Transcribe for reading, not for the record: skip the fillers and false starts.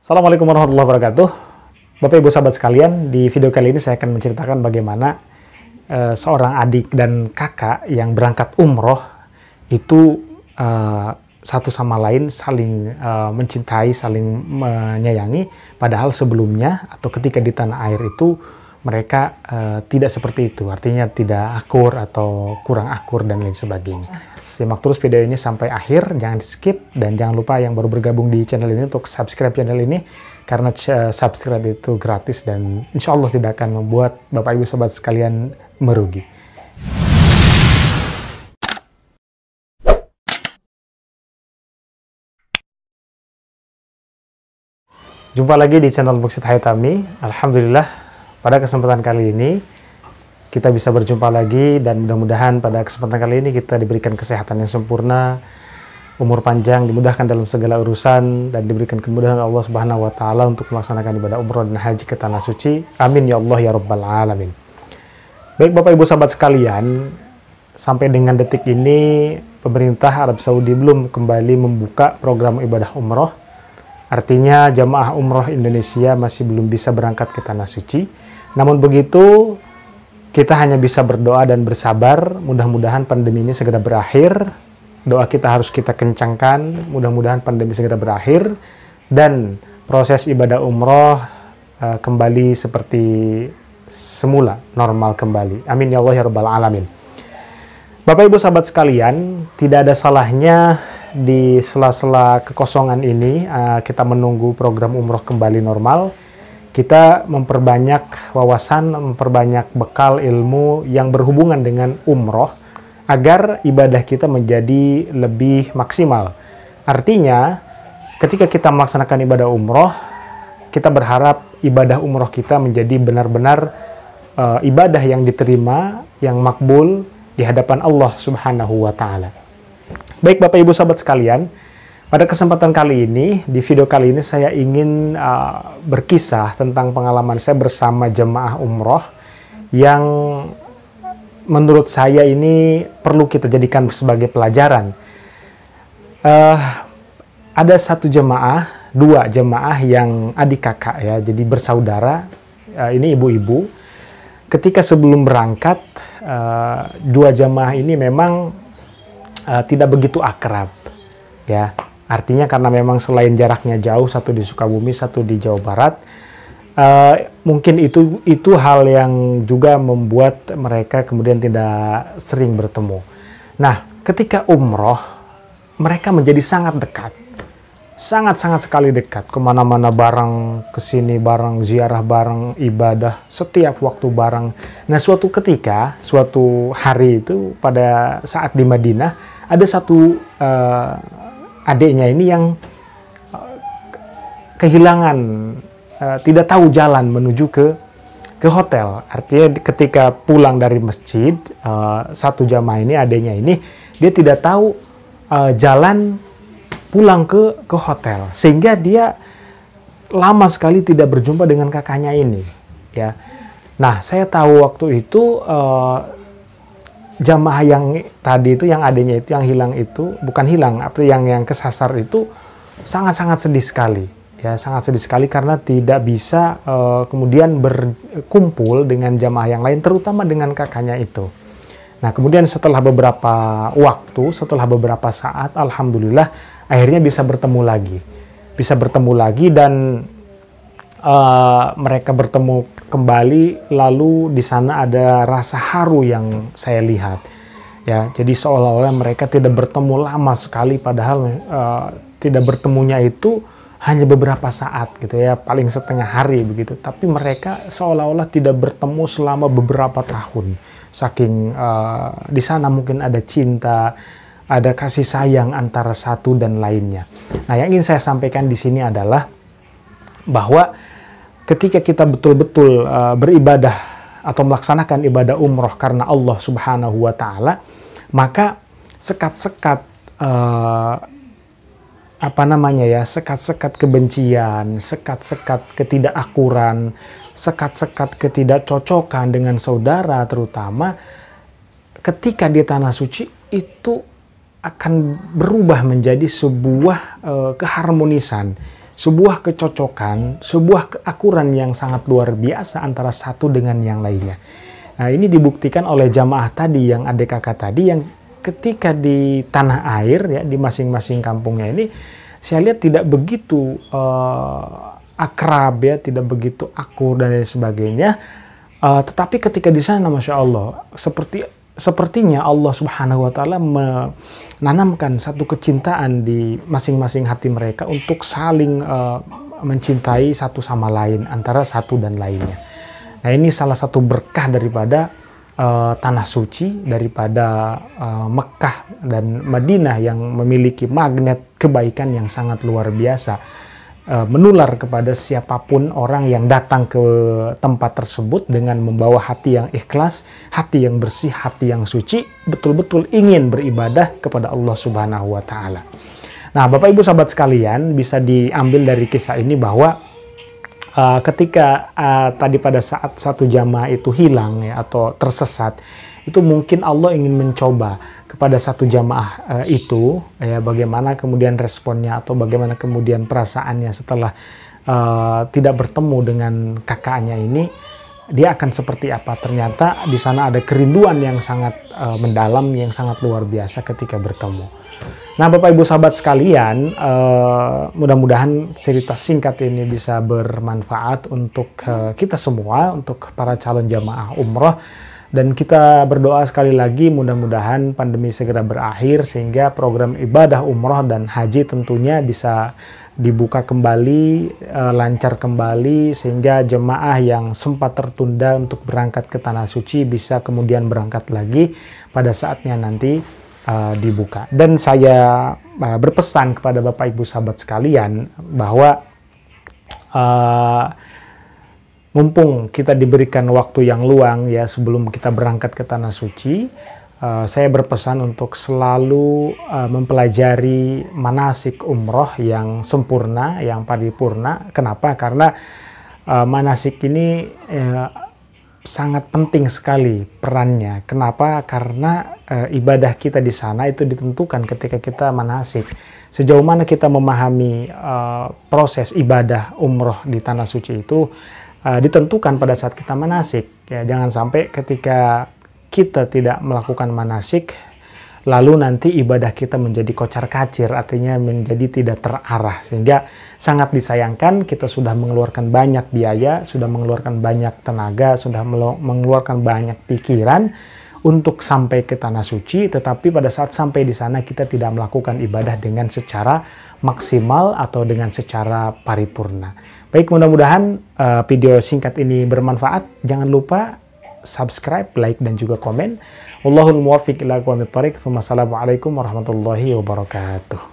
Assalamualaikum warahmatullahi wabarakatuh. Bapak Ibu sahabat sekalian, di video kali ini saya akan menceritakan bagaimana seorang adik dan kakak yang berangkat umroh itu satu sama lain saling mencintai, saling menyayangi, padahal sebelumnya atau ketika di tanah air itu mereka tidak seperti itu, artinya tidak akur atau kurang akur dan lain sebagainya. Simak terus video ini sampai akhir, jangan di skip, dan jangan lupa yang baru bergabung di channel ini untuk subscribe channel ini, karena subscribe itu gratis dan insya Allah tidak akan membuat Bapak Ibu Sobat sekalian merugi. Jumpa lagi di channel Muksid Haytami. Alhamdulillah, pada kesempatan kali ini kita bisa berjumpa lagi, dan mudah-mudahan pada kesempatan kali ini kita diberikan kesehatan yang sempurna, umur panjang, dimudahkan dalam segala urusan, dan diberikan kemudahan Allah Subhanahu wa Ta'ala untuk melaksanakan ibadah umroh dan haji ke tanah suci. Amin ya Allah ya Rabbal Alamin. Baik Bapak Ibu sahabat sekalian, sampai dengan detik ini pemerintah Arab Saudi belum kembali membuka program ibadah umroh. Artinya jamaah umroh Indonesia masih belum bisa berangkat ke tanah suci. Namun begitu, kita hanya bisa berdoa dan bersabar, mudah-mudahan pandemi ini segera berakhir. Doa kita harus kita kencangkan, mudah-mudahan pandemi segera berakhir, dan proses ibadah umroh kembali seperti semula, normal kembali. Amin ya Allah ya Rabbal Alamin. Bapak Ibu sahabat sekalian, tidak ada salahnya di sela-sela kekosongan ini kita menunggu program umroh kembali normal. Kita memperbanyak wawasan, memperbanyak bekal ilmu yang berhubungan dengan umroh agar ibadah kita menjadi lebih maksimal. Artinya, ketika kita melaksanakan ibadah umroh, kita berharap ibadah umroh kita menjadi benar-benar ibadah yang diterima, yang makbul di hadapan Allah Subhanahu wa Ta'ala. Baik Bapak Ibu sahabat sekalian, pada kesempatan kali ini, di video kali ini saya ingin berkisah tentang pengalaman saya bersama jemaah umroh yang menurut saya ini perlu kita jadikan sebagai pelajaran. Ada satu jemaah, dua jemaah yang adik kakak ya, jadi bersaudara, ini ibu-ibu. Ketika sebelum berangkat, dua jemaah ini memang tidak begitu akrab ya. Artinya karena memang selain jaraknya jauh, satu di Sukabumi, satu di Jawa Barat, mungkin itu hal yang juga membuat mereka kemudian tidak sering bertemu. Nah, ketika umroh, mereka menjadi sangat dekat. Sangat-sangat sekali dekat. Kemana-mana bareng, kesini bareng, ziarah bareng, ibadah, setiap waktu bareng. Nah, suatu ketika, suatu hari itu, pada saat di Madinah, ada satu adiknya ini yang kehilangan, tidak tahu jalan menuju ke hotel. Artinya ketika pulang dari masjid, satu jamaah ini, adiknya ini, dia tidak tahu jalan pulang ke hotel, sehingga dia lama sekali tidak berjumpa dengan kakaknya ini ya. Nah, saya tahu waktu itu jamaah yang tadi itu, yang adanya itu, yang hilang itu, bukan hilang, apa yang kesasar itu sangat-sangat sedih sekali ya, sangat sedih sekali karena tidak bisa kemudian berkumpul dengan jamaah yang lain, terutama dengan kakaknya itu. Nah, kemudian setelah beberapa waktu, setelah beberapa saat, alhamdulillah akhirnya bisa bertemu lagi, dan mereka bertemu kembali. Lalu di sana ada rasa haru yang saya lihat ya, jadi seolah-olah mereka tidak bertemu lama sekali, padahal tidak bertemunya itu hanya beberapa saat gitu ya, paling setengah hari begitu, tapi mereka seolah-olah tidak bertemu selama beberapa tahun, saking di sana mungkin ada cinta, ada kasih sayang antara satu dan lainnya. Nah, yang ingin saya sampaikan di sini adalah bahwa ketika kita betul-betul beribadah atau melaksanakan ibadah umroh karena Allah Subhanahu wa Ta'ala, maka sekat-sekat sekat-sekat kebencian, sekat-sekat ketidakakuran, sekat-sekat ketidakcocokan dengan saudara, terutama ketika di tanah suci itu akan berubah menjadi sebuah keharmonisan, sebuah kecocokan, sebuah keakuran yang sangat luar biasa antara satu dengan yang lainnya. Nah, ini dibuktikan oleh jamaah tadi, yang adik kakak tadi, yang ketika di tanah air ya, di masing-masing kampungnya ini, saya lihat tidak begitu akrab ya, tidak begitu akur dan lain sebagainya. Tetapi ketika di sana, Masya Allah, sepertinya Allah Subhanahu wa Ta'ala menanamkan satu kecintaan di masing-masing hati mereka untuk saling mencintai satu sama lain, antara satu dan lainnya. Nah, ini salah satu berkah daripada tanah suci, daripada Mekah dan Madinah yang memiliki magnet kebaikan yang sangat luar biasa, menular kepada siapapun orang yang datang ke tempat tersebut dengan membawa hati yang ikhlas, hati yang bersih, hati yang suci, betul-betul ingin beribadah kepada Allah Subhanahu wa Ta'ala. Nah, Bapak Ibu sahabat sekalian, bisa diambil dari kisah ini bahwa ketika tadi pada saat satu jamaah itu hilang ya, atau tersesat, itu mungkin Allah ingin mencoba kepada satu jamaah itu ya, bagaimana kemudian responnya atau bagaimana kemudian perasaannya setelah tidak bertemu dengan kakaknya ini, dia akan seperti apa. Ternyata di sana ada kerinduan yang sangat mendalam, yang sangat luar biasa ketika bertemu. Nah, Bapak Ibu sahabat sekalian, mudah-mudahan cerita singkat ini bisa bermanfaat untuk kita semua, untuk para calon jamaah umroh. Dan kita berdoa sekali lagi mudah-mudahan pandemi segera berakhir sehingga program ibadah umroh dan haji tentunya bisa dibuka kembali, lancar kembali, sehingga jemaah yang sempat tertunda untuk berangkat ke Tanah Suci bisa kemudian berangkat lagi pada saatnya nanti dibuka. Dan saya berpesan kepada Bapak Ibu sahabat sekalian bahwa mumpung kita diberikan waktu yang luang ya sebelum kita berangkat ke Tanah Suci, saya berpesan untuk selalu mempelajari manasik umroh yang sempurna, yang paripurna. Kenapa? Karena manasik ini sangat penting sekali perannya. Kenapa? Karena ibadah kita di sana itu ditentukan ketika kita manasik. Sejauh mana kita memahami proses ibadah umroh di Tanah Suci itu ditentukan pada saat kita manasik. Ya, jangan sampai ketika kita tidak melakukan manasik, lalu nanti ibadah kita menjadi kocar-kacir, artinya menjadi tidak terarah. Sehingga sangat disayangkan kita sudah mengeluarkan banyak biaya, sudah mengeluarkan banyak tenaga, sudah mengeluarkan banyak pikiran untuk sampai ke Tanah Suci, tetapi pada saat sampai di sana kita tidak melakukan ibadah dengan secara maksimal atau dengan secara paripurna. Baik, mudah-mudahan video singkat ini bermanfaat. Jangan lupa subscribe, like, dan juga komen. Wallahul muwaffiq ila aqwamit thoriq. Wassalamualaikum warahmatullahi wabarakatuh.